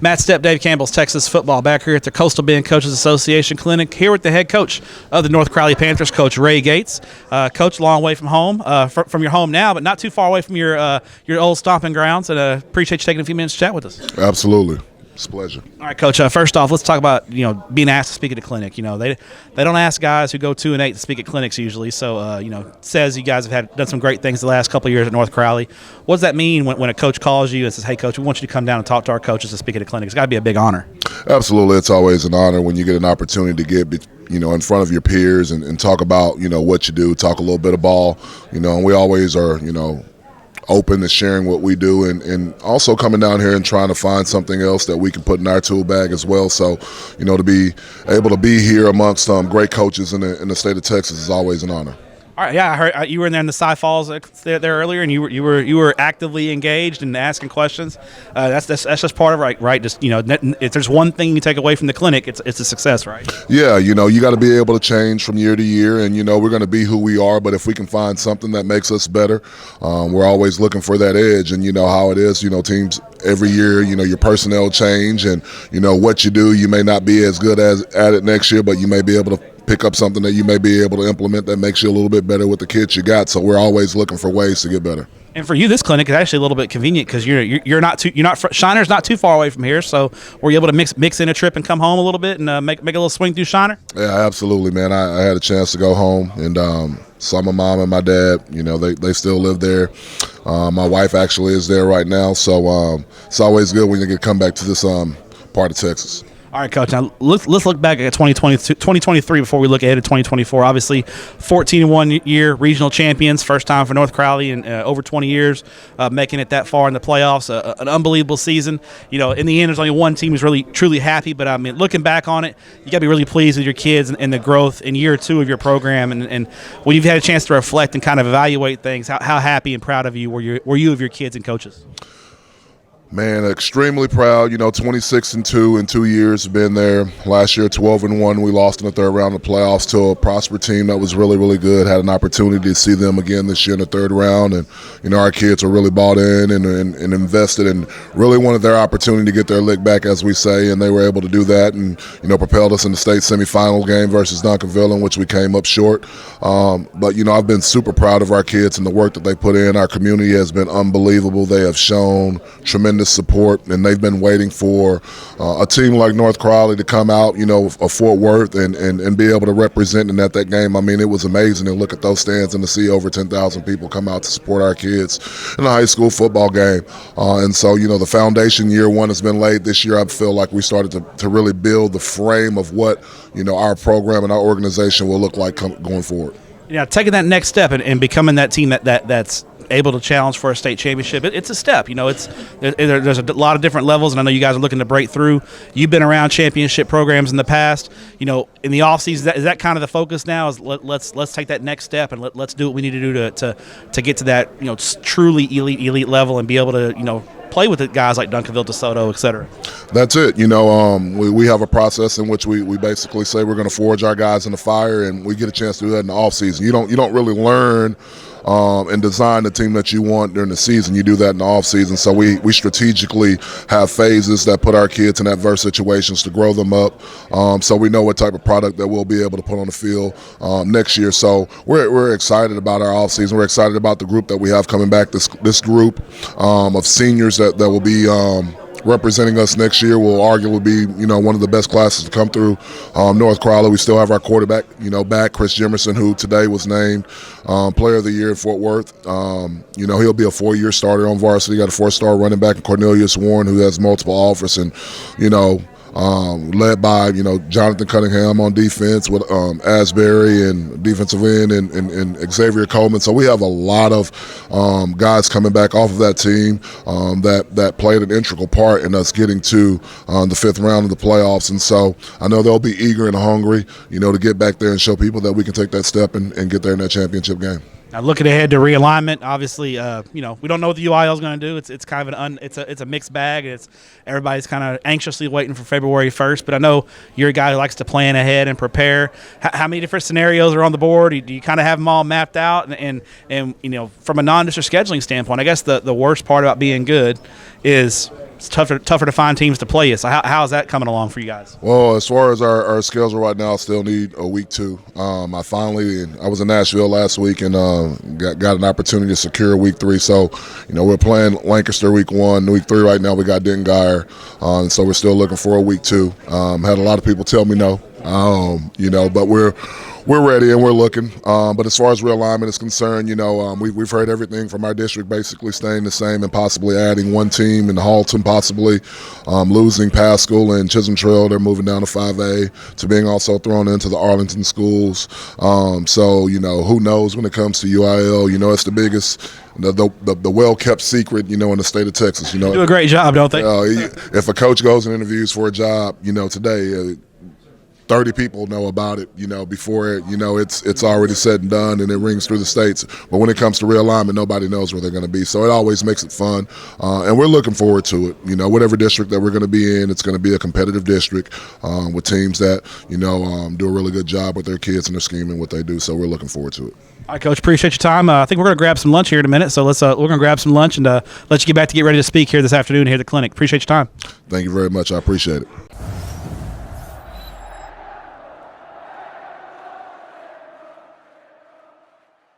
Matt Stepp, Dave Campbell's Texas football back here at the Coastal Bend Coaches Association Clinic here with the head coach of the North Crowley Panthers, Coach Ray Gates. Coach, a long way from home, from your home now, but not too far away from your old stomping grounds. And appreciate you taking a few minutes to chat with us. Absolutely. It's a pleasure. All right, Coach. First off, let's talk about being asked to speak at a clinic. They don't ask guys who go 2-8 to speak at clinics usually. So says you guys have done some great things the last couple of years at North Crowley. What does that mean when a coach calls you and says, "Hey, Coach, we want you to come down and talk to our coaches to speak at a clinic"? It's got to be a big honor. Absolutely, it's always an honor when you get an opportunity to get in front of your peers and talk about what you do, talk a little bit of ball. And we always are open to sharing what we do and also coming down here and trying to find something else that we can put in our tool bag as well. So, to be able to be here amongst great coaches in the state of Texas is always an honor. All right, yeah, I heard you were in there in the Cy Falls there earlier, and you were actively engaged and asking questions. That's just part of it, right? Just if there's one thing you take away from the clinic, it's a success, right? Yeah, you got to be able to change from year to year, and we're going to be who we are. But if we can find something that makes us better, we're always looking for that edge. And how it is, teams every year, your personnel change, and what you do, you may not be as good at it next year, but you may be able to pick up something that you may be able to implement that makes you a little bit better with the kids you got. So we're always looking for ways to get better. And for you, this clinic is actually a little bit convenient because Shiner's not too far away from here. So were you able to mix in a trip and come home a little bit and make a little swing through Shiner? Yeah, absolutely, man. I had a chance to go home and saw my mom and my dad. They still live there. My wife actually is there right now. So it's always good when you can come back to this part of Texas. All right, Coach. Now let's look back at 2023 before we look ahead at 2024. Obviously, 14-1 year regional champions, first time for North Crowley in over 20 years, making it that far in the playoffs. An unbelievable season. In the end, there's only one team who's really truly happy. But I mean, looking back on it, you got to be really pleased with your kids and the growth in year 2 of your program. And when you've had a chance to reflect and kind of evaluate things, how happy and proud of you were you of your kids and coaches? Man, extremely proud. 26-2 in 2 years, been there. Last year, 12-1. We lost in the third round of the playoffs to a Prosper team that was really, really good. Had an opportunity to see them again this year in the third round, and our kids are really bought in and invested, and really wanted their opportunity to get their lick back, as we say, and they were able to do that, and propelled us in the state semifinal game versus Duncanville, in which we came up short. But I've been super proud of our kids and the work that they put in. Our community has been unbelievable. They have shown tremendous support, and they've been waiting for a team like North Crowley to come out, of Fort Worth and be able to represent. And at that game, I mean, it was amazing to look at those stands and to see over 10,000 people come out to support our kids in a high school football game. And so, the foundation year 1 has been laid. This year, I feel like we started to really build the frame of what, our program and our organization will look like going forward. Yeah, taking that next step and becoming that team that's able to challenge for a state championship, it's a step. There's a lot of different levels, and I know you guys are looking to break through. You've been around championship programs in the past. In the offseason, is that kind of the focus now? Is let's take that next step and let's do what we need to do to get to that truly elite level and be able to play with the guys like Duncanville, DeSoto, et cetera. That's it. We have a process in which we basically say we're going to forge our guys in the fire, and we get a chance to do that in the offseason. You don't really learn and design the team that you want during the season. You do that in the offseason. So we strategically have phases that put our kids in adverse situations to grow them up, so we know what type of product that we'll be able to put on the field next year. So we're excited about our offseason. We're excited about the group that we have coming back. This group of seniors that will be representing us next year will arguably be, one of the best classes to come through North Crowley. We still have our quarterback, back, Chris Jimerson, who today was named Player of the Year in Fort Worth. He'll be a 4-year starter on varsity. Got a 4-star running back in Cornelius Warren, who has multiple offers, and led by Jonathan Cunningham on defense with Asbury and defensive end and Xavier Coleman. So we have a lot of guys coming back off of that team that played an integral part in us getting to the 5th round of the playoffs. And so I know they'll be eager and hungry, to get back there and show people that we can take that step and get there in that championship game. Now, looking ahead to realignment, obviously, we don't know what the UIL is going to do. It's kind of it's a mixed bag. Everybody's kind of anxiously waiting for February 1st. But I know you're a guy who likes to plan ahead and prepare. How many different scenarios are on the board? Do you kind of have them all mapped out? And from a non-district scheduling standpoint, I guess the worst part about being good is it's tougher to find teams to play you. So how's that coming along for you guys? Well, as far as our schedule right now, I still need a week 2. I was in Nashville last week and got an opportunity to secure week 3. So, we're playing Lancaster week 1. Week 3 right now we got Denton Guyer, and so we're still looking for a week 2. Had a lot of people tell me no, but we're ready and we're looking. But as far as realignment is concerned, we've heard everything from our district basically staying the same and possibly adding one team in Halton, possibly losing Pascal and Chisholm Trail. They're moving down to 5A, to being also thrown into the Arlington schools. So, who knows when it comes to UIL? It's the biggest, the well-kept secret, in the state of Texas. They do a great job, don't they? If a coach goes and interviews for a job, today, 30 people know about it, before it's already said and done and it rings through the states. But when it comes to realignment, nobody knows where they're going to be. So it always makes it fun, and we're looking forward to it. Whatever district that we're going to be in, it's going to be a competitive district with teams that do a really good job with their kids and their scheme and what they do. So we're looking forward to it. All right, Coach, appreciate your time. I think we're going to grab some lunch here in a minute. So we're going to grab some lunch and let you get back to get ready to speak here this afternoon here at the clinic. Appreciate your time. Thank you very much. I appreciate it.